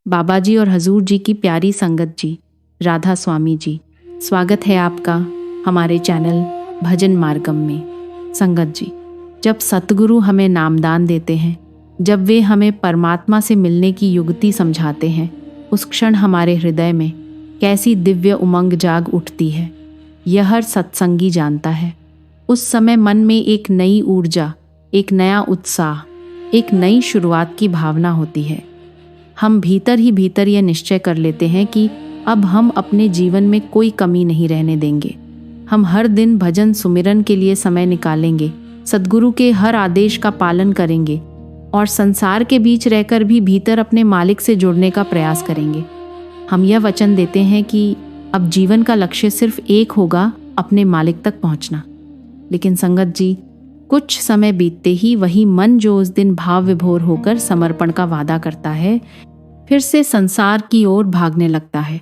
बाबा जी और हजूर जी की प्यारी संगत जी, राधा स्वामी जी, स्वागत है आपका हमारे चैनल भजन मार्गम में। संगत जी, जब सतगुरु हमें नामदान देते हैं, जब वे हमें परमात्मा से मिलने की युक्ति समझाते हैं, उस क्षण हमारे हृदय में कैसी दिव्य उमंग जाग उठती है, यह हर सत्संगी जानता है। उस समय मन में एक नई ऊर्जा, एक नया उत्साह, एक नई शुरुआत की भावना होती है। हम भीतर ही भीतर यह निश्चय कर लेते हैं कि अब हम अपने जीवन में कोई कमी नहीं रहने देंगे। हम हर दिन भजन सुमिरन के लिए समय निकालेंगे, सद्गुरु के हर आदेश का पालन करेंगे और संसार के बीच रहकर भी भीतर अपने मालिक से जुड़ने का प्रयास करेंगे। हम यह वचन देते हैं कि अब जीवन का लक्ष्य सिर्फ एक होगा, अपने मालिक तक पहुंचना। लेकिन संगत जी, कुछ समय बीतते ही वही मन जो उस दिन भाव विभोर होकर समर्पण का वादा करता है, फिर से संसार की ओर भागने लगता है।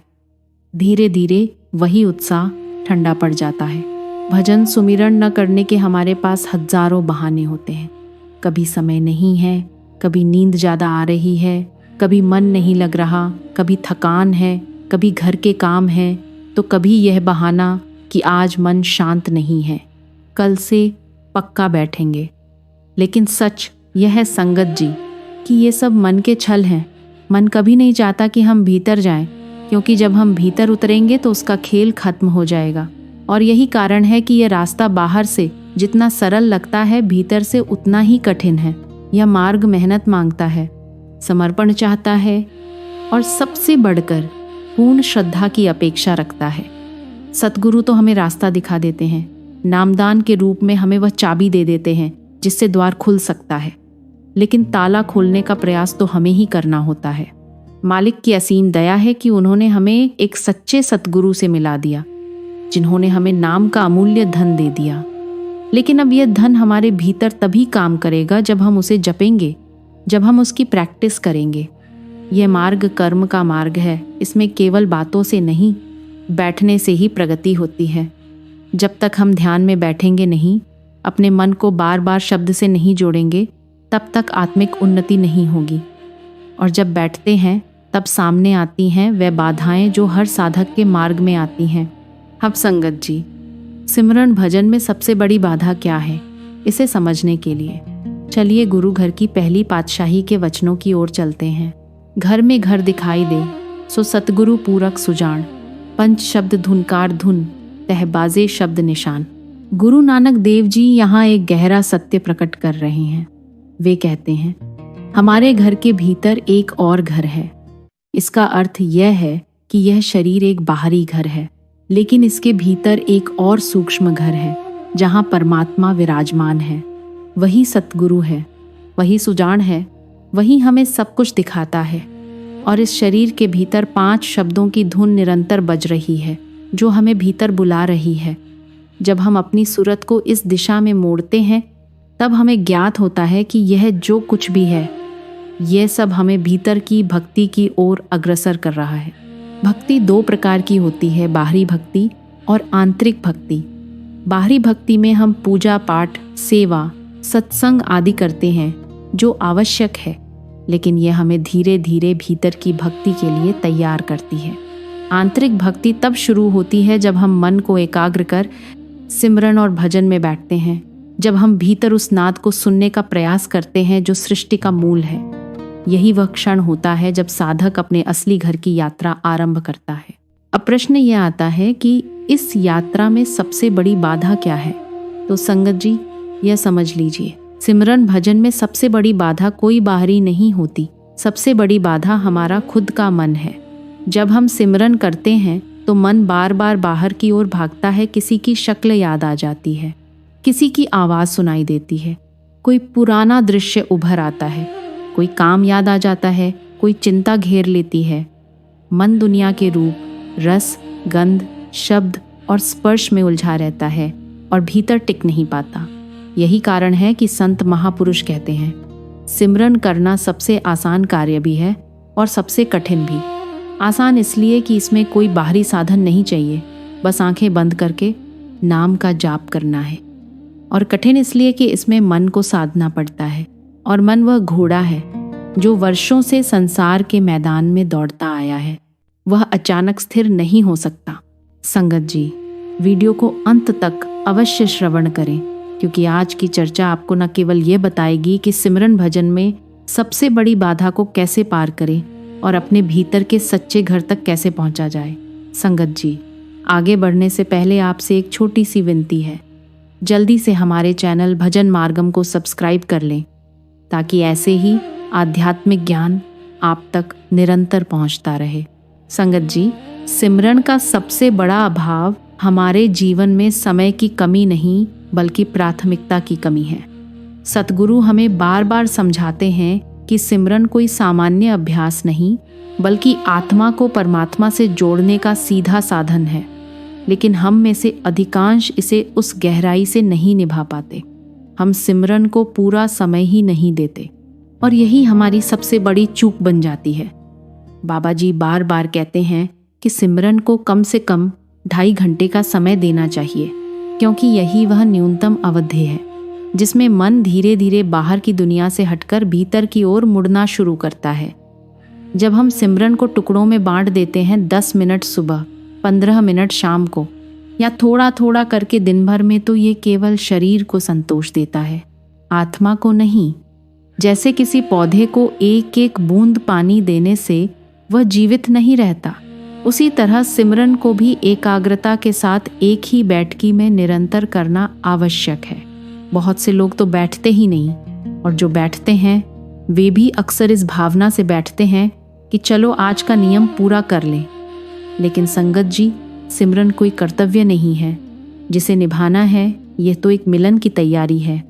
धीरे धीरे वही उत्साह ठंडा पड़ जाता है। भजन सुमिरन न करने के हमारे पास हजारों बहाने होते हैं। कभी समय नहीं है, कभी नींद ज़्यादा आ रही है, कभी मन नहीं लग रहा, कभी थकान है, कभी घर के काम है, तो कभी यह बहाना कि आज मन शांत नहीं है, कल से पक्का बैठेंगे। लेकिन सच यह है संगत जी कि ये सब मन के छल हैं। मन कभी नहीं चाहता कि हम भीतर जाएं, क्योंकि जब हम भीतर उतरेंगे तो उसका खेल खत्म हो जाएगा। और यही कारण है कि यह रास्ता बाहर से जितना सरल लगता है, भीतर से उतना ही कठिन है। यह मार्ग मेहनत मांगता है, समर्पण चाहता है और सबसे बढ़कर पूर्ण श्रद्धा की अपेक्षा रखता है। सतगुरु तो हमें रास्ता दिखा देते हैं, नामदान के रूप में हमें वह चाबी दे देते हैं जिससे द्वार खुल सकता है, लेकिन ताला खोलने का प्रयास तो हमें ही करना होता है। मालिक की असीम दया है कि उन्होंने हमें एक सच्चे सतगुरु से मिला दिया, जिन्होंने हमें नाम का अमूल्य धन दे दिया। लेकिन अब यह धन हमारे भीतर तभी काम करेगा जब हम उसे जपेंगे, जब हम उसकी प्रैक्टिस करेंगे। यह मार्ग कर्म का मार्ग है। इसमें केवल बातों से नहीं, बैठने से ही प्रगति होती है। जब तक हम ध्यान में बैठेंगे नहीं, अपने मन को बार बार शब्द से नहीं जोड़ेंगे, तब तक आत्मिक उन्नति नहीं होगी। और जब बैठते हैं तब सामने आती हैं वह बाधाएं जो हर साधक के मार्ग में आती हैं। अब संगत जी, सिमरन भजन में सबसे बड़ी बाधा क्या है, इसे समझने के लिए चलिए गुरु घर की पहली पातशाही के वचनों की ओर चलते हैं। घर में घर दिखाई दे सो सतगुरु पूरक सुजान, पंच शब्द धुनकार धुन तहबाजे शब्द निशान। गुरु नानक देव जी यहाँ एक गहरा सत्य प्रकट कर रहे हैं। वे कहते हैं, हमारे घर के भीतर एक और घर है। इसका अर्थ यह है कि यह शरीर एक बाहरी घर है, लेकिन इसके भीतर एक और सूक्ष्म घर है जहाँ परमात्मा विराजमान है। वही सतगुरु है, वही सुजान है, वही हमें सब कुछ दिखाता है। और इस शरीर के भीतर 5 शब्दों की धुन निरंतर बज रही है जो हमें भीतर बुला रही है। जब हम अपनी सूरत को इस दिशा में मोड़ते हैं, तब हमें ज्ञात होता है कि यह जो कुछ भी है, यह सब हमें भीतर की भक्ति की ओर अग्रसर कर रहा है। भक्ति 2 प्रकार की होती है, बाहरी भक्ति और आंतरिक भक्ति। बाहरी भक्ति में हम पूजा पाठ, सेवा, सत्संग आदि करते हैं जो आवश्यक है, लेकिन यह हमें धीरे धीरे भीतर की भक्ति के लिए तैयार करती है। आंतरिक भक्ति तब शुरू होती है जब हम मन को एकाग्र कर सिमरन और भजन में बैठते हैं, जब हम भीतर उस नाद को सुनने का प्रयास करते हैं जो सृष्टि का मूल है। यही वह क्षण होता है जब साधक अपने असली घर की यात्रा आरंभ करता है। अब प्रश्न यह आता है कि इस यात्रा में सबसे बड़ी बाधा क्या है? तो संगत जी, यह समझ लीजिए, सिमरन भजन में सबसे बड़ी बाधा कोई बाहरी नहीं होती। सबसे बड़ी बाधा हमारा खुद का मन है। जब हम सिमरन करते हैं तो मन बार बार बाहर की ओर भागता है। किसी की शक्ल याद आ जाती है, किसी की आवाज़ सुनाई देती है, कोई पुराना दृश्य उभर आता है, कोई काम याद आ जाता है, कोई चिंता घेर लेती है। मन दुनिया के रूप, रस, गंध, शब्द और स्पर्श में उलझा रहता है और भीतर टिक नहीं पाता। यही कारण है कि संत महापुरुष कहते हैं, सिमरन करना सबसे आसान कार्य भी है और सबसे कठिन भी। आसान इसलिए कि इसमें कोई बाहरी साधन नहीं चाहिए, बस आंखें बंद करके नाम का जाप करना है। और कठिन इसलिए कि इसमें मन को साधना पड़ता है, और मन वह घोड़ा है जो वर्षों से संसार के मैदान में दौड़ता आया है, वह अचानक स्थिर नहीं हो सकता। संगत जी, वीडियो को अंत तक अवश्य श्रवण करें, क्योंकि आज की चर्चा आपको न केवल ये बताएगी कि सिमरन भजन में सबसे बड़ी बाधा को कैसे पार करें और अपने भीतर के सच्चे घर तक कैसे पहुंचा जाए। संगत जी, आगे बढ़ने से पहले आपसे एक छोटी सी विनती है, जल्दी से हमारे चैनल भजन मार्गम को सब्सक्राइब कर लें, ताकि ऐसे ही आध्यात्मिक ज्ञान आप तक निरंतर पहुंचता रहे। संगत जी, सिमरन का सबसे बड़ा अभाव हमारे जीवन में समय की कमी नहीं, बल्कि प्राथमिकता की कमी है। सतगुरु हमें बार बार समझाते हैं कि सिमरन कोई सामान्य अभ्यास नहीं, बल्कि आत्मा को परमात्मा से जोड़ने का सीधा साधन है। लेकिन हम में से अधिकांश इसे उस गहराई से नहीं निभा पाते। हम सिमरन को पूरा समय ही नहीं देते, और यही हमारी सबसे बड़ी चूक बन जाती है। बाबा जी बार बार कहते हैं कि सिमरन को कम से कम 2.5 घंटे का समय देना चाहिए, क्योंकि यही वह न्यूनतम अवधि है जिसमें मन धीरे धीरे बाहर की दुनिया से हटकर भीतर की ओर मुड़ना शुरू करता है। जब हम सिमरन को टुकड़ों में बांट देते हैं, 10 मिनट सुबह, 15 मिनट शाम को, या थोड़ा थोड़ा करके दिन भर में, तो ये केवल शरीर को संतोष देता है, आत्मा को नहीं। जैसे किसी पौधे को एक एक बूंद पानी देने से वह जीवित नहीं रहता, उसी तरह सिमरन को भी एकाग्रता के साथ एक ही बैठकी में निरंतर करना आवश्यक है। बहुत से लोग तो बैठते ही नहीं, और जो बैठते हैं वे भी अक्सर इस भावना से बैठते हैं कि चलो आज का नियम पूरा कर लें। लेकिन संगत जी, सिमरन कोई कर्तव्य नहीं है जिसे निभाना है, यह तो एक मिलन की तैयारी है,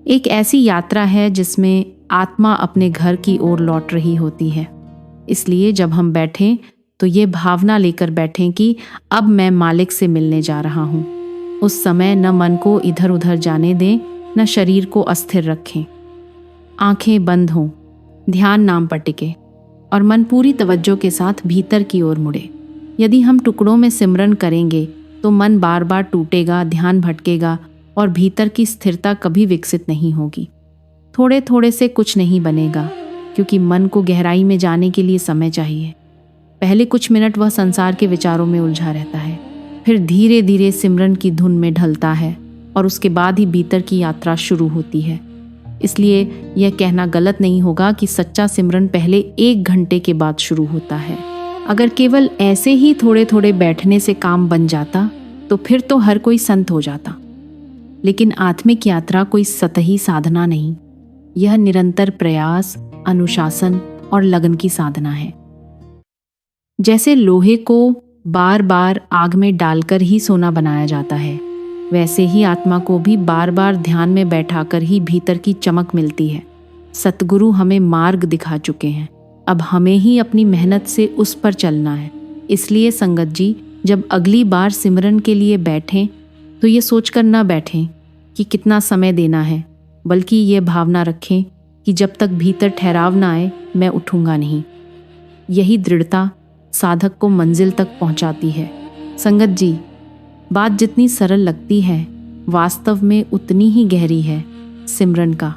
एक ऐसी यात्रा है जिसमें आत्मा अपने घर की ओर लौट रही होती है। इसलिए जब हम बैठें तो ये भावना लेकर बैठें कि अब मैं मालिक से मिलने जा रहा हूँ। उस समय न मन को इधर उधर जाने दें, न शरीर को अस्थिर रखें। आंखें बंद हों, ध्यान नाम पर टिके, और मन पूरी तवज्जो के साथ भीतर की ओर मुड़े। यदि हम टुकड़ों में सिमरन करेंगे तो मन बार बार टूटेगा, ध्यान भटकेगा, और भीतर की स्थिरता कभी विकसित नहीं होगी। थोड़े थोड़े से कुछ नहीं बनेगा, क्योंकि मन को गहराई में जाने के लिए समय चाहिए। पहले कुछ मिनट वह संसार के विचारों में उलझा रहता है, फिर धीरे धीरे सिमरन की धुन में ढलता है, और उसके बाद ही भीतर की यात्रा शुरू होती है। इसलिए यह कहना गलत नहीं होगा कि सच्चा सिमरन पहले 1 घंटे के बाद शुरू होता है। अगर केवल ऐसे ही थोड़े थोड़े बैठने से काम बन जाता तो फिर तो हर कोई संत हो जाता। लेकिन आत्मिक यात्रा कोई सतही साधना नहीं, यह निरंतर प्रयास, अनुशासन और लगन की साधना है। जैसे लोहे को बार बार आग में डालकर ही सोना बनाया जाता है, वैसे ही आत्मा को भी बार बार ध्यान में बैठाकर ही भीतर की चमक मिलती है। सतगुरु हमें मार्ग दिखा चुके हैं, अब हमें ही अपनी मेहनत से उस पर चलना है। इसलिए संगत जी, जब अगली बार सिमरन के लिए बैठें तो ये सोचकर न बैठें कि कितना समय देना है, बल्कि ये भावना रखें कि जब तक भीतर ठहराव ना आए मैं उठूंगा नहीं। यही दृढ़ता साधक को मंजिल तक पहुंचाती है। संगत जी, बात जितनी सरल लगती है, वास्तव में उतनी ही गहरी है। सिमरन का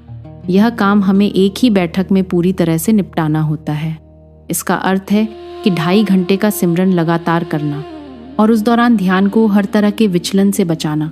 यह काम हमें एक ही बैठक में पूरी तरह से निपटाना होता है। इसका अर्थ है कि 2.5 घंटे का सिमरन लगातार करना, और उस दौरान ध्यान को हर तरह के विचलन से बचाना।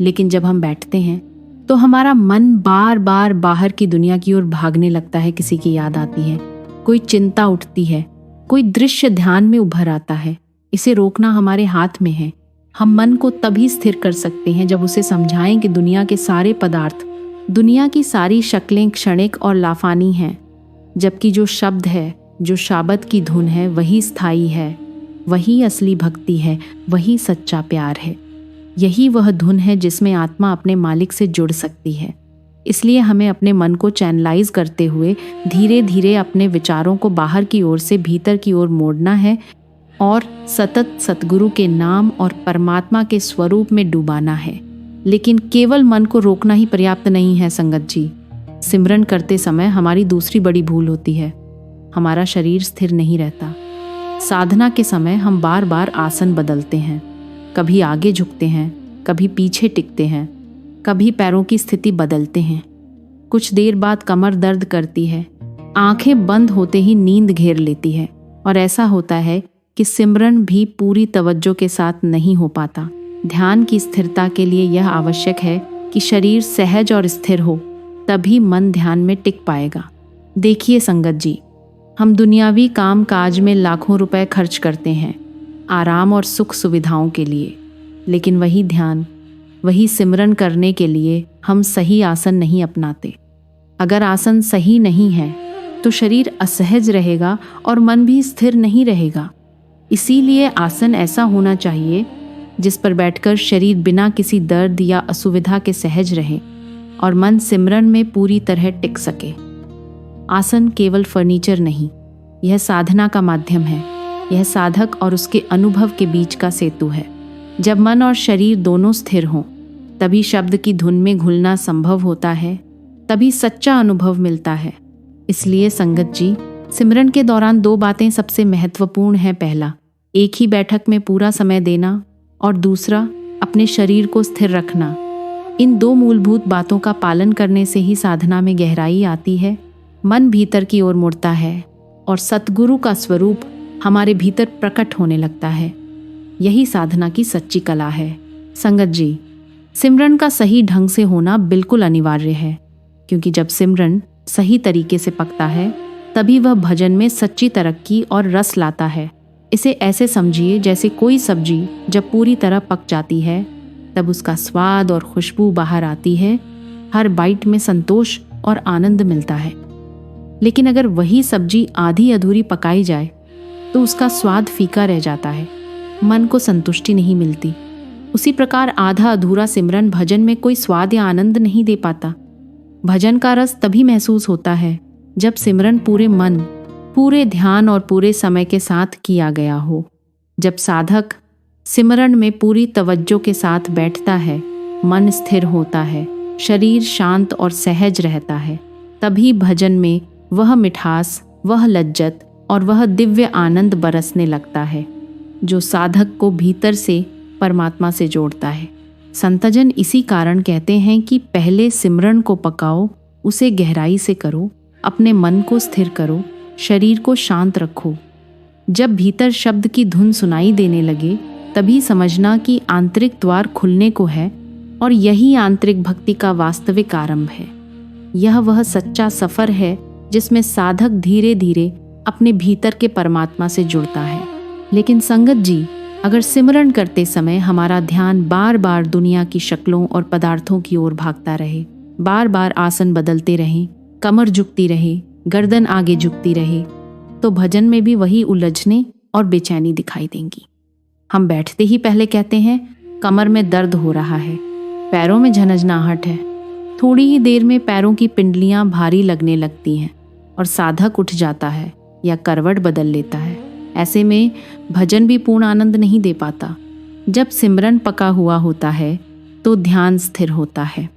लेकिन जब हम बैठते हैं तो हमारा मन बार बार बाहर की दुनिया की ओर भागने लगता है। किसी की याद आती है, कोई चिंता उठती है, कोई दृश्य ध्यान में उभर आता है। इसे रोकना हमारे हाथ में है। हम मन को तभी स्थिर कर सकते हैं जब उसे समझाएं कि दुनिया के सारे पदार्थ, दुनिया की सारी शक्लें क्षणिक और लाफानी हैं, जबकि जो शब्द है, जो शाबत की धुन है, वही स्थायी है, वही असली भक्ति है, वही सच्चा प्यार है। यही वह धुन है जिसमें आत्मा अपने मालिक से जुड़ सकती है। इसलिए हमें अपने मन को चैनलाइज करते हुए धीरे धीरे अपने विचारों को बाहर की ओर से भीतर की ओर मोड़ना है, और सतत सतगुरु के नाम और परमात्मा के स्वरूप में डुबाना है। लेकिन केवल मन को रोकना ही पर्याप्त नहीं है संगत जी। सिमरन करते समय हमारी दूसरी बड़ी भूल होती है, हमारा शरीर स्थिर नहीं रहता। साधना के समय हम बार बार आसन बदलते हैं, कभी आगे झुकते हैं, कभी पीछे टिकते हैं, कभी पैरों की स्थिति बदलते हैं। कुछ देर बाद कमर दर्द करती है, आंखें बंद होते ही नींद घेर लेती है और ऐसा होता है कि सिमरन भी पूरी तवज्जो के साथ नहीं हो पाता। ध्यान की स्थिरता के लिए यह आवश्यक है कि शरीर सहज और स्थिर हो, तभी मन ध्यान में टिक पाएगा। देखिए संगत जी, हम दुनियावी काम काज में लाखों रुपए खर्च करते हैं आराम और सुख सुविधाओं के लिए, लेकिन वही ध्यान, वही सिमरन करने के लिए हम सही आसन नहीं अपनाते। अगर आसन सही नहीं है तो शरीर असहज रहेगा और मन भी स्थिर नहीं रहेगा। इसीलिए आसन ऐसा होना चाहिए जिस पर बैठकर शरीर बिना किसी दर्द या असुविधा के सहज रहे और मन सिमरन में पूरी तरह टिक सके। आसन केवल फर्नीचर नहीं, यह साधना का माध्यम है। यह साधक और उसके अनुभव के बीच का सेतु है। जब मन और शरीर दोनों स्थिर हों, तभी शब्द की धुन में घुलना संभव होता है, तभी सच्चा अनुभव मिलता है। इसलिए संगत जी, सिमरन के दौरान 2 बातें सबसे महत्वपूर्ण हैं। पहला, एक ही बैठक में पूरा समय देना और दूसरा, अपने शरीर को स्थिर रखना। इन 2 मूलभूत बातों का पालन करने से ही साधना में गहराई आती है, मन भीतर की ओर मुड़ता है और सतगुरु का स्वरूप हमारे भीतर प्रकट होने लगता है। यही साधना की सच्ची कला है। संगत जी, सिमरन का सही ढंग से होना बिल्कुल अनिवार्य है, क्योंकि जब सिमरन सही तरीके से पकता है तभी वह भजन में सच्ची तरक्की और रस लाता है। इसे ऐसे समझिए जैसे कोई सब्जी जब पूरी तरह पक जाती है तब उसका स्वाद और खुशबू बाहर आती है, हर बाइट में संतोष और आनंद मिलता है। लेकिन अगर वही सब्जी आधी अधूरी पकाई जाए तो उसका स्वाद फीका रह जाता है, मन को संतुष्टि नहीं मिलती। उसी प्रकार आधा अधूरा सिमरन भजन में कोई स्वाद या आनंद नहीं दे पाता। भजन का रस तभी महसूस होता है जब सिमरन पूरे मन, पूरे ध्यान और पूरे समय के साथ किया गया हो। जब साधक सिमरन में पूरी तवज्जो के साथ बैठता है, मन स्थिर होता है, शरीर शांत और सहज रहता है, तभी भजन में वह मिठास, वह लज्जत और वह दिव्य आनंद बरसने लगता है जो साधक को भीतर से परमात्मा से जोड़ता है। संतजन इसी कारण कहते हैं कि पहले सिमरन को पकाओ, उसे गहराई से करो, अपने मन को स्थिर करो, शरीर को शांत रखो। जब भीतर शब्द की धुन सुनाई देने लगे तभी समझना कि आंतरिक द्वार खुलने को है और यही आंतरिक भक्ति का वास्तविक आरंभ है। यह वह सच्चा सफर है जिसमें साधक धीरे धीरे अपने भीतर के परमात्मा से जुड़ता है। लेकिन संगत जी, अगर सिमरन करते समय हमारा ध्यान बार बार दुनिया की शक्लों और पदार्थों की ओर भागता रहे, बार बार आसन बदलते रहें, कमर झुकती रहे, गर्दन आगे झुकती रहे, तो भजन में भी वही उलझने और बेचैनी दिखाई देंगी। हम बैठते ही पहले कहते हैं कमर में दर्द हो रहा है, पैरों में झनझनाहट है। थोड़ी ही देर में पैरों की पिंडलियां भारी लगने लगती हैं और साधक उठ जाता है या करवट बदल लेता है। ऐसे में भजन भी पूर्ण आनंद नहीं दे पाता। जब सिमरन पका हुआ होता है तो ध्यान स्थिर होता है,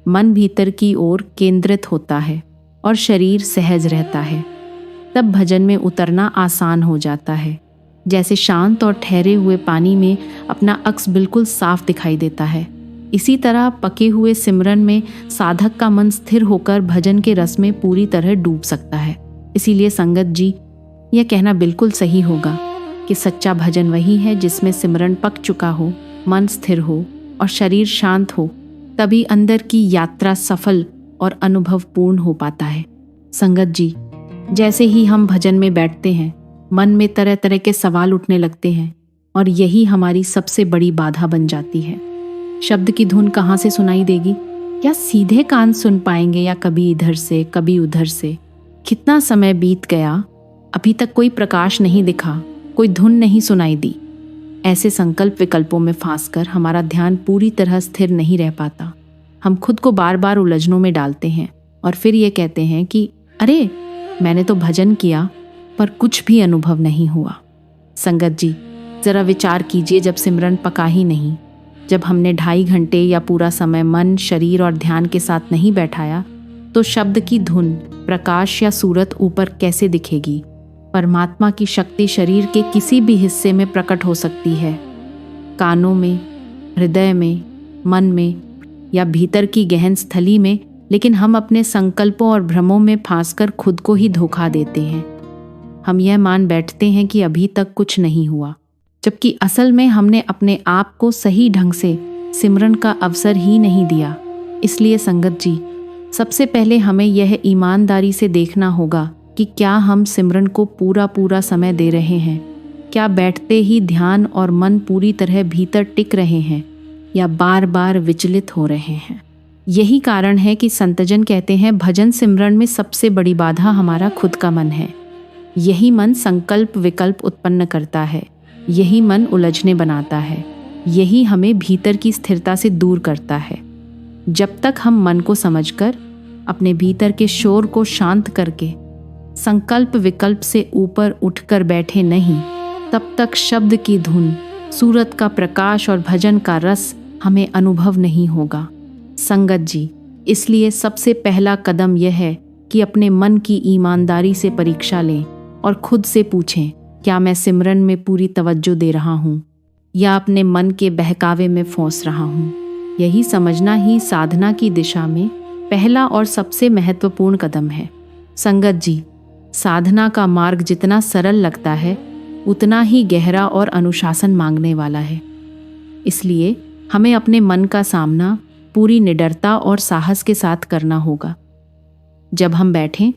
मन भीतर की ओर केंद्रित होता है और शरीर सहज रहता है। तब भजन में उतरना आसान हो जाता है, जैसे शांत और ठहरे हुए पानी में अपना अक्स बिल्कुल साफ दिखाई देता है। इसी तरह पके हुए सिमरन में साधक का मन स्थिर होकर भजन के रस में पूरी तरह डूब सकता है। इसीलिए संगत जी, यह कहना बिल्कुल सही होगा कि सच्चा भजन वही है जिसमें सिमरन पक चुका हो, मन स्थिर हो और शरीर शांत हो। तभी अंदर की यात्रा सफल और अनुभवपूर्ण हो पाता है। संगत जी, जैसे ही हम भजन में बैठते हैं, मन में तरह तरह के सवाल उठने लगते हैं और यही हमारी सबसे बड़ी बाधा बन जाती है। शब्द की धुन कहाँ से सुनाई देगी? क्या सीधे कान सुन पाएंगे या कभी इधर से कभी उधर से? कितना समय बीत गया, अभी तक कोई प्रकाश नहीं दिखा, कोई धुन नहीं सुनाई दी। ऐसे संकल्प विकल्पों में फांसकर हमारा ध्यान पूरी तरह स्थिर नहीं रह पाता। हम खुद को बार बार उलझनों में डालते हैं और फिर ये कहते हैं कि अरे, मैंने तो भजन किया पर कुछ भी अनुभव नहीं हुआ। संगत जी, जरा विचार कीजिए, जब सिमरन पका ही नहीं, जब हमने 2.5 घंटे या पूरा समय मन, शरीर और ध्यान के साथ नहीं बैठाया, तो शब्द की धुन, प्रकाश या सूरत ऊपर कैसे दिखेगी? परमात्मा की शक्ति शरीर के किसी भी हिस्से में प्रकट हो सकती है, कानों में, हृदय में, मन में या भीतर की गहन स्थली में लेकिन हम अपने संकल्पों और भ्रमों में फंसकर खुद को ही धोखा देते हैं। हम यह मान बैठते हैं कि अभी तक कुछ नहीं हुआ, जबकि असल में हमने अपने आप को सही ढंग से सिमरन का अवसर ही नहीं दिया। इसलिए संगत जी, सबसे पहले हमें यह ईमानदारी से देखना होगा कि क्या हम सिमरन को पूरा समय दे रहे हैं। क्या बैठते ही ध्यान और मन पूरी तरह भीतर टिक रहे हैं या बार बार विचलित हो रहे हैं। यही कारण है कि संतजन कहते हैं, भजन सिमरन में सबसे बड़ी बाधा हमारा खुद का मन है। यही मन संकल्प विकल्प उत्पन्न करता है, यही मन उलझने बनाता है, यही हमें भीतर की स्थिरता से दूर करता है। जब तक हम मन को समझकर अपने भीतर के शोर को शांत करके संकल्प विकल्प से ऊपर उठकर बैठे नहीं, तब तक शब्द की धुन, सूरत का प्रकाश और भजन का रस हमें अनुभव नहीं होगा। संगत जी, इसलिए सबसे पहला कदम यह है कि अपने मन की ईमानदारी से परीक्षा लें और खुद से पूछें, क्या मैं सिमरन में पूरी तवज्जो दे रहा हूँ या अपने मन के बहकावे में फंस रहा हूँ। यही समझना ही साधना की दिशा में पहला और सबसे महत्वपूर्ण कदम है। संगत जी, साधना का मार्ग जितना सरल लगता है उतना ही गहरा और अनुशासन मांगने वाला है। इसलिए हमें अपने मन का सामना पूरी निडरता और साहस के साथ करना होगा। जब हम बैठें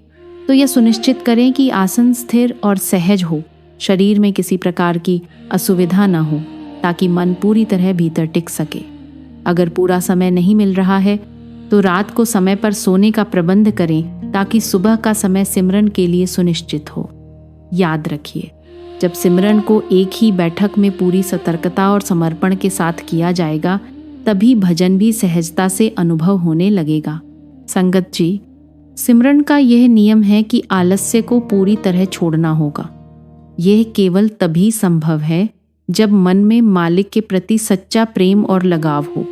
तो यह सुनिश्चित करें कि आसन स्थिर और सहज हो, शरीर में किसी प्रकार की असुविधा न हो, ताकि मन पूरी तरह भीतर टिक सके। अगर पूरा समय नहीं मिल रहा है तो रात को समय पर सोने का प्रबंध करें, ताकि सुबह का समय सिमरन के लिए सुनिश्चित हो। याद रखिए, जब सिमरन को एक ही बैठक में पूरी सतर्कता और समर्पण के साथ किया जाएगा, तभी भजन भी सहजता से अनुभव होने लगेगा। संगत जी, सिमरन का यह नियम है कि आलस्य को पूरी तरह छोड़ना होगा। यह केवल तभी संभव है जब मन में मालिक के प्रति सच्चा प्रेम और लगाव हो।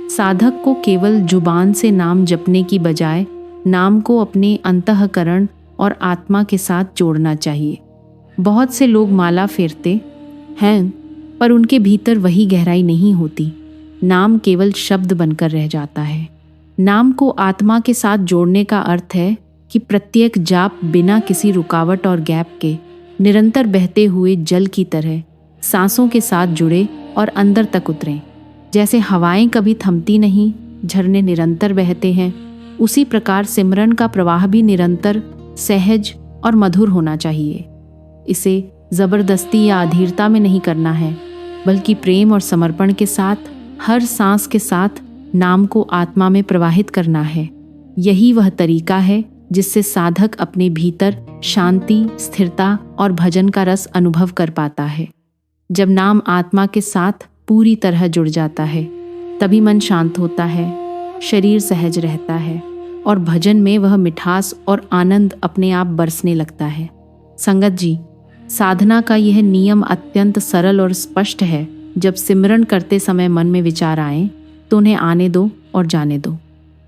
साधक को केवल जुबान से नाम जपने की बजाय नाम को अपने अंतःकरण और आत्मा के साथ जोड़ना चाहिए। बहुत से लोग माला फेरते हैं, पर उनके भीतर वही गहराई नहीं होती। नाम केवल शब्द बनकर रह जाता है। नाम को आत्मा के साथ जोड़ने का अर्थ है कि प्रत्येक जाप बिना किसी रुकावट और गैप के निरंतर बहते हुए जल की तरह सांसों के साथ जुड़े और अंदर तक उतरें। जैसे हवाएं कभी थमती नहीं, झरने निरंतर बहते हैं, उसी प्रकार सिमरन का प्रवाह भी निरंतर, सहज और मधुर होना चाहिए। इसे जबरदस्ती या अधीरता में नहीं करना है, बल्कि प्रेम और समर्पण के साथ हर सांस के साथ नाम को आत्मा में प्रवाहित करना है। यही वह तरीका है जिससे साधक अपने भीतर शांति, स्थिरता और भजन का रस अनुभव कर पाता है। जब नाम आत्मा के साथ पूरी तरह जुड़ जाता है, तभी मन शांत होता है, शरीर सहज रहता है और भजन में वह मिठास और आनंद अपने आप बरसने लगता है। संगत जी, साधना का यह नियम अत्यंत सरल और स्पष्ट है। जब सिमरन करते समय मन में विचार आए तो उन्हें आने दो और जाने दो।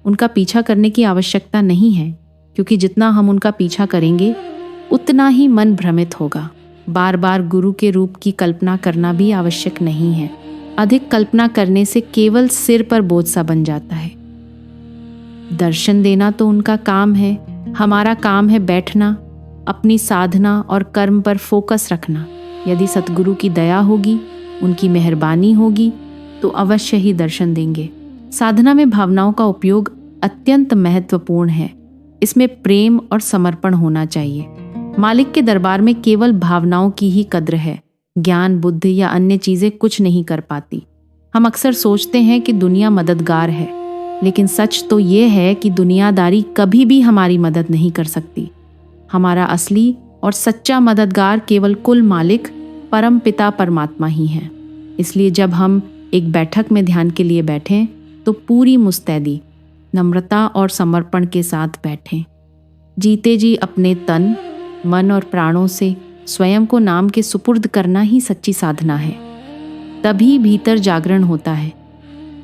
उनका पीछा करने की आवश्यकता नहीं है, क्योंकि जितना हम उनका पीछा करेंगे उतना ही मन भ्रमित होगा। बार बार गुरु के रूप की कल्पना करना भी आवश्यक नहीं है। अधिक कल्पना करने से केवल सिर पर बोझ सा बन जाता है। दर्शन देना तो उनका काम है, हमारा काम है बैठना, अपनी साधना और कर्म पर फोकस रखना। यदि सतगुरु की दया होगी, उनकी मेहरबानी होगी, तो अवश्य ही दर्शन देंगे। साधना में भावनाओं का उपयोग अत्यंत महत्वपूर्ण है। इसमें प्रेम और समर्पण होना चाहिए। मालिक के दरबार में केवल भावनाओं की ही कद्र है। ज्ञान, बुद्धि या अन्य चीजें कुछ नहीं कर पाती। हम अक्सर सोचते हैं कि दुनिया मददगार है, लेकिन सच तो ये है कि दुनियादारी कभी भी हमारी मदद नहीं कर सकती। हमारा असली और सच्चा मददगार केवल कुल मालिक परम पिता परमात्मा ही है। इसलिए जब हम एक बैठक में ध्यान के लिए बैठें तो पूरी मुस्तैदी, नम्रता और समर्पण के साथ बैठें। जीते जी अपने तन, मन और प्राणों से स्वयं को नाम के सुपुर्द करना ही सच्ची साधना है। तभी भीतर जागरण होता है,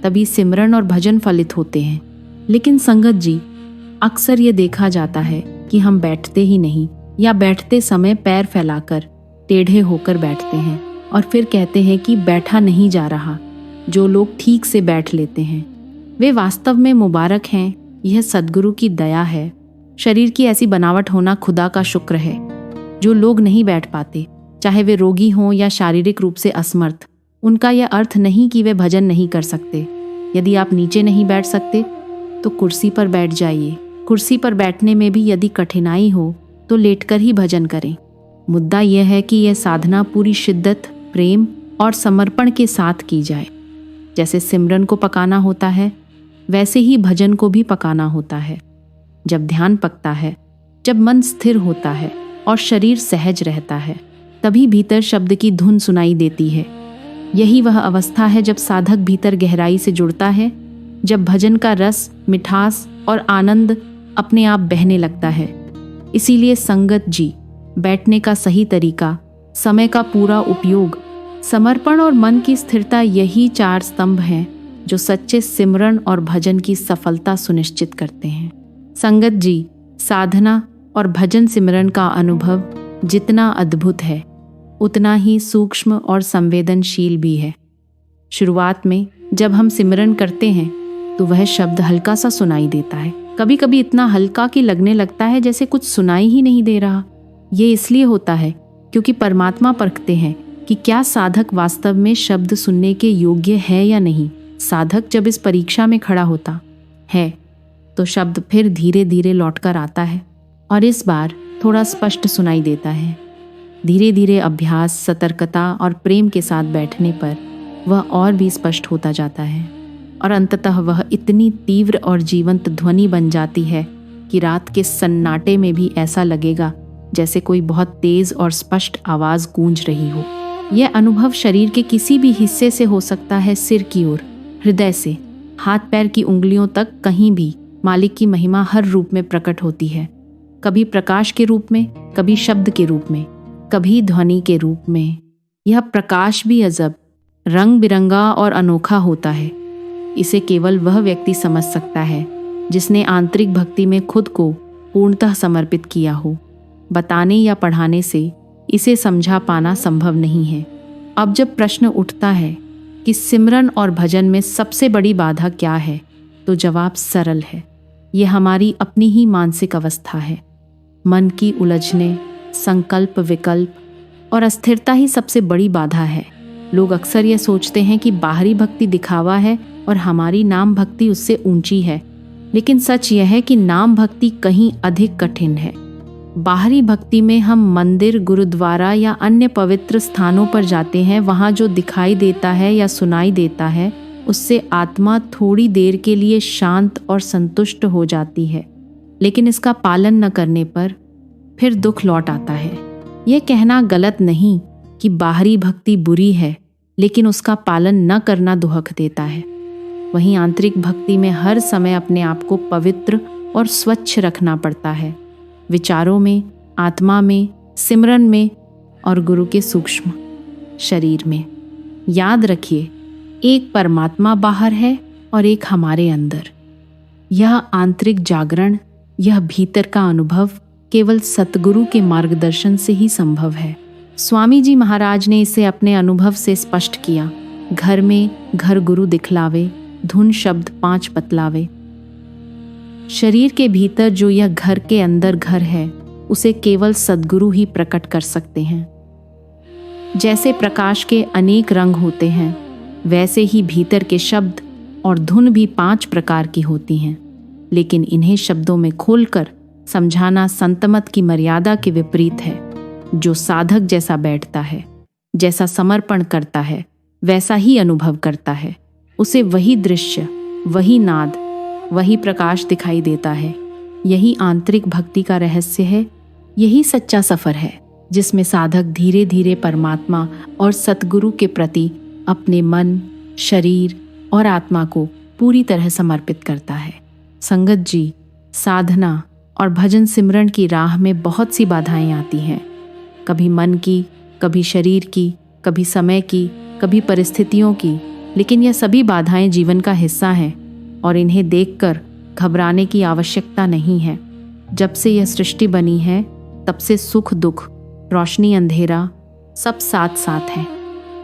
तभी सिमरन और भजन फलित होते हैं। लेकिन संगत जी, अक्सर ये देखा जाता है कि हम बैठते ही नहीं या बैठते समय पैर फैलाकर टेढ़े होकर बैठते हैं और फिर कहते हैं कि बैठा नहीं जा रहा। जो लोग ठीक से बैठ लेते हैं वे वास्तव में मुबारक हैं यह सद्गुरु की दया है। शरीर की ऐसी बनावट होना खुदा का शुक्र है। जो लोग नहीं बैठ पाते, चाहे वे रोगी हों या शारीरिक रूप से असमर्थ, उनका यह अर्थ नहीं कि वे भजन नहीं कर सकते। यदि आप नीचे नहीं बैठ सकते तो कुर्सी पर बैठ जाइए। कुर्सी पर बैठने में भी यदि कठिनाई हो तो लेटकर ही भजन करें। मुद्दा यह है कि यह साधना पूरी शिद्दत, प्रेम और समर्पण के साथ की जाए। जैसे सिमरन को पकाना होता है, वैसे ही भजन को भी पकाना होता है। जब ध्यान पकता है, जब मन स्थिर होता है और शरीर सहज रहता है, तभी भीतर शब्द की धुन सुनाई देती है। यही वह अवस्था है जब साधक भीतर गहराई से जुड़ता है, जब भजन का रस, मिठास और आनंद अपने आप बहने लगता है। इसीलिए संगत जी, बैठने का सही तरीका, समय का पूरा उपयोग, समर्पण और मन की स्थिरता, यही 4 स्तंभ हैं जो सच्चे सिमरन और भजन की सफलता सुनिश्चित करते हैं। संगत जी, साधना और भजन सिमरन का अनुभव जितना अद्भुत है, उतना ही सूक्ष्म और संवेदनशील भी है। शुरुआत में जब हम सिमरन करते हैं तो वह शब्द हल्का सा सुनाई देता है। कभी कभी इतना हल्का कि लगने लगता है जैसे कुछ सुनाई ही नहीं दे रहा। ये इसलिए होता है क्योंकि परमात्मा परखते हैं कि क्या साधक वास्तव में शब्द सुनने के योग्य है या नहीं। साधक जब इस परीक्षा में खड़ा होता है तो शब्द फिर धीरे धीरे लौटकर आता है और इस बार थोड़ा स्पष्ट सुनाई देता है। धीरे धीरे अभ्यास, सतर्कता और प्रेम के साथ बैठने पर वह और भी स्पष्ट होता जाता है और अंततः वह इतनी तीव्र और जीवंत ध्वनि बन जाती है कि रात के सन्नाटे में भी ऐसा लगेगा जैसे कोई बहुत तेज और स्पष्ट आवाज गूंज रही हो। यह अनुभव शरीर के किसी भी हिस्से से हो सकता है, सिर की ओर, हृदय से हाथ पैर की उंगलियों तक, कहीं भी मालिक की महिमा हर रूप में प्रकट होती है। कभी प्रकाश के रूप में, कभी शब्द के रूप में, कभी ध्वनि के रूप में। यह प्रकाश भी अजब, रंग बिरंगा और अनोखा होता है। इसे केवल वह व्यक्ति समझ सकता है जिसने आंतरिक भक्ति में खुद को पूर्णतः समर्पित किया हो। बताने या पढ़ाने से इसे समझा पाना संभव नहीं है। अब जब प्रश्न उठता है कि सिमरन और भजन में सबसे बड़ी बाधा क्या है, तो जवाब सरल है। ये हमारी अपनी ही मानसिक अवस्था है। मन की उलझने, संकल्प विकल्प और अस्थिरता ही सबसे बड़ी बाधा है। लोग अक्सर यह सोचते हैं कि बाहरी भक्ति दिखावा है और हमारी नाम भक्ति उससे ऊंची है, लेकिन सच यह है कि नाम भक्ति कहीं अधिक कठिन है। बाहरी भक्ति में हम मंदिर, गुरुद्वारा या अन्य पवित्र स्थानों पर जाते हैं। वहाँ जो दिखाई देता है या सुनाई देता है, उससे आत्मा थोड़ी देर के लिए शांत और संतुष्ट हो जाती है, लेकिन इसका पालन न करने पर फिर दुख लौट आता है। यह कहना गलत नहीं कि बाहरी भक्ति बुरी है, लेकिन उसका पालन न करना दुहक देता है। वहीं आंतरिक भक्ति में हर समय अपने आप को पवित्र और स्वच्छ रखना पड़ता है, विचारों में, आत्मा में, सिमरन में और गुरु के सूक्ष्म शरीर में। याद रखिए, एक परमात्मा बाहर है और एक हमारे अंदर। यह आंतरिक जागरण, यह भीतर का अनुभव केवल सतगुरु के मार्गदर्शन से ही संभव है। स्वामी जी महाराज ने इसे अपने अनुभव से स्पष्ट किया। घर में घर गुरु दिखलावे, धुन शब्द 5 बतलावे। शरीर के भीतर जो यह घर के अंदर घर है, उसे केवल सद्गुरु ही प्रकट कर सकते हैं। जैसे प्रकाश के अनेक रंग होते हैं, वैसे ही भीतर के शब्द और धुन भी 5 प्रकार की होती हैं, लेकिन इन्हें शब्दों में खोलकर समझाना संतमत की मर्यादा के विपरीत है। जो साधक जैसा बैठता है, जैसा समर्पण करता है, वैसा ही अनुभव करता है। उसे वही दृश्य, वही नाद, वही प्रकाश दिखाई देता है। यही आंतरिक भक्ति का रहस्य है। यही सच्चा सफर है जिसमें साधक धीरे धीरे परमात्मा और सतगुरु के प्रति अपने मन, शरीर और आत्मा को पूरी तरह समर्पित करता है। संगत जी, साधना और भजन सिमरन की राह में बहुत सी बाधाएं आती हैं। कभी मन की, कभी शरीर की, कभी समय की, कभी परिस्थितियों की, लेकिन यह सभी बाधाएं जीवन का हिस्सा हैं और इन्हें देखकर घबराने की आवश्यकता नहीं है। जब से यह सृष्टि बनी है, तब से सुख दुख, रोशनी अंधेरा सब साथ साथ हैं।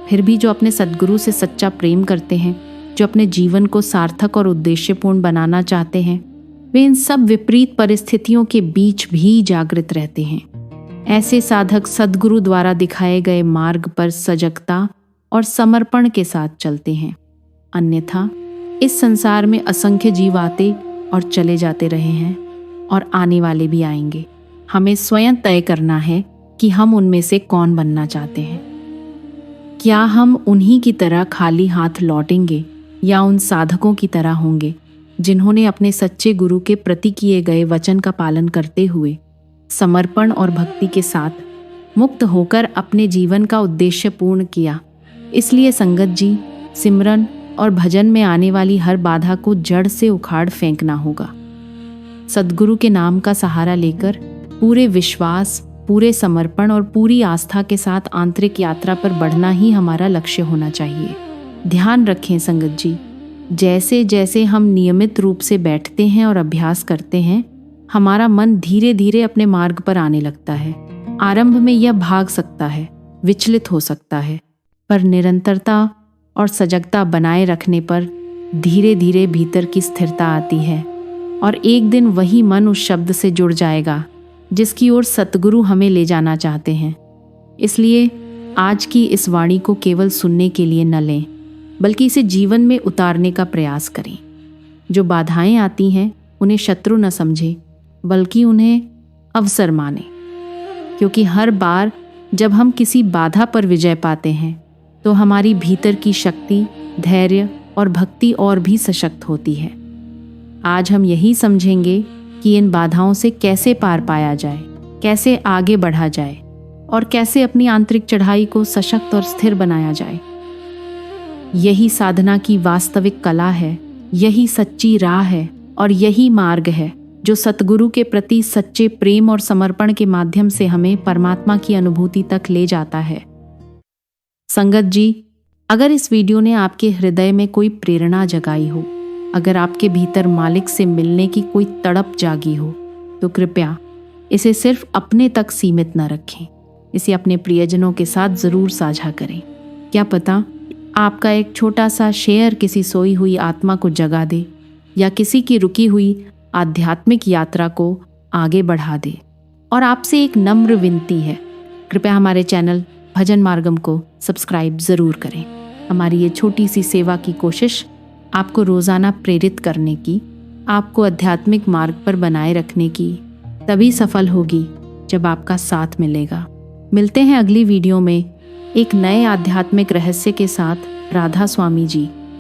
फिर भी जो अपने सद्गुरु से सच्चा प्रेम करते हैं, जो अपने जीवन को सार्थक और उद्देश्यपूर्ण बनाना चाहते हैं, वे इन सब विपरीत परिस्थितियों के बीच भी जागृत रहते हैं। ऐसे साधक सद्गुरु द्वारा दिखाए गए मार्ग पर सजगता और समर्पण के साथ चलते हैं। अन्यथा इस संसार में असंख्य जीव आते और चले जाते रहे हैं और आने वाले भी आएंगे। हमें स्वयं तय करना है कि हम उनमें से कौन बनना चाहते हैं। क्या हम उन्हीं की तरह खाली हाथ लौटेंगे या उन साधकों की तरह होंगे जिन्होंने अपने सच्चे गुरु के प्रति किए गए वचन का पालन करते हुए समर्पण और भक्ति के साथ मुक्त होकर अपने जीवन का उद्देश्य पूर्ण किया। इसलिए संगत जी, सिमरन और भजन में आने वाली हर बाधा को जड़ से उखाड़ फेंकना होगा। सद्गुरु के नाम का सहारा लेकर पूरे विश्वास, पूरे समर्पण और पूरी आस्था के साथ आंतरिक यात्रा पर बढ़ना ही हमारा लक्ष्य होना चाहिए। ध्यान रखें संगत जी, जैसे जैसे हम नियमित रूप से बैठते हैं और अभ्यास करते हैं, हमारा मन धीरे धीरे अपने मार्ग पर आने लगता है। आरंभ में यह भाग सकता है, विचलित हो सकता है, पर निरंतरता और सजगता बनाए रखने पर धीरे धीरे भीतर की स्थिरता आती है और एक दिन वही मन उस शब्द से जुड़ जाएगा जिसकी ओर सतगुरु हमें ले जाना चाहते हैं। इसलिए आज की इस वाणी को केवल सुनने के लिए न लें, बल्कि इसे जीवन में उतारने का प्रयास करें। जो बाधाएं आती हैं उन्हें शत्रु न समझें, बल्कि उन्हें अवसर माने, क्योंकि हर बार जब हम किसी बाधा पर विजय पाते हैं तो हमारी भीतर की शक्ति, धैर्य और भक्ति और भी सशक्त होती है। आज हम यही समझेंगे कि इन बाधाओं से कैसे पार पाया जाए, कैसे आगे बढ़ा जाए और कैसे अपनी आंतरिक चढ़ाई को सशक्त और स्थिर बनाया जाए। यही साधना की वास्तविक कला है, यही सच्ची राह है और यही मार्ग है जो सतगुरु के प्रति सच्चे प्रेम और समर्पण के माध्यम से हमें परमात्मा की अनुभूति तक ले जाता है। संगत जी, अगर इस वीडियो ने आपके हृदय में कोई प्रेरणा जगाई हो, अगर आपके भीतर मालिक से मिलने की कोई तड़प जागी हो, तो कृपया इसे सिर्फ अपने तक सीमित न रखें। इसे अपने प्रियजनों के साथ ज़रूर साझा करें। क्या पता आपका एक छोटा सा शेयर किसी सोई हुई आत्मा को जगा दे या किसी की रुकी हुई आध्यात्मिक यात्रा को आगे बढ़ा दे। और आपसे एक नम्र विनती है, कृपया हमारे चैनल भजन मार्गम को सब्सक्राइब ज़रूर करें। हमारी ये छोटी सी सेवा की कोशिश आपको रोज़ाना प्रेरित करने की, आपको आध्यात्मिक मार्ग पर बनाए रखने की तभी सफल होगी जब आपका साथ मिलेगा। मिलते हैं अगली वीडियो में एक नए आध्यात्मिक रहस्य के साथ। राधा स्वामी जी।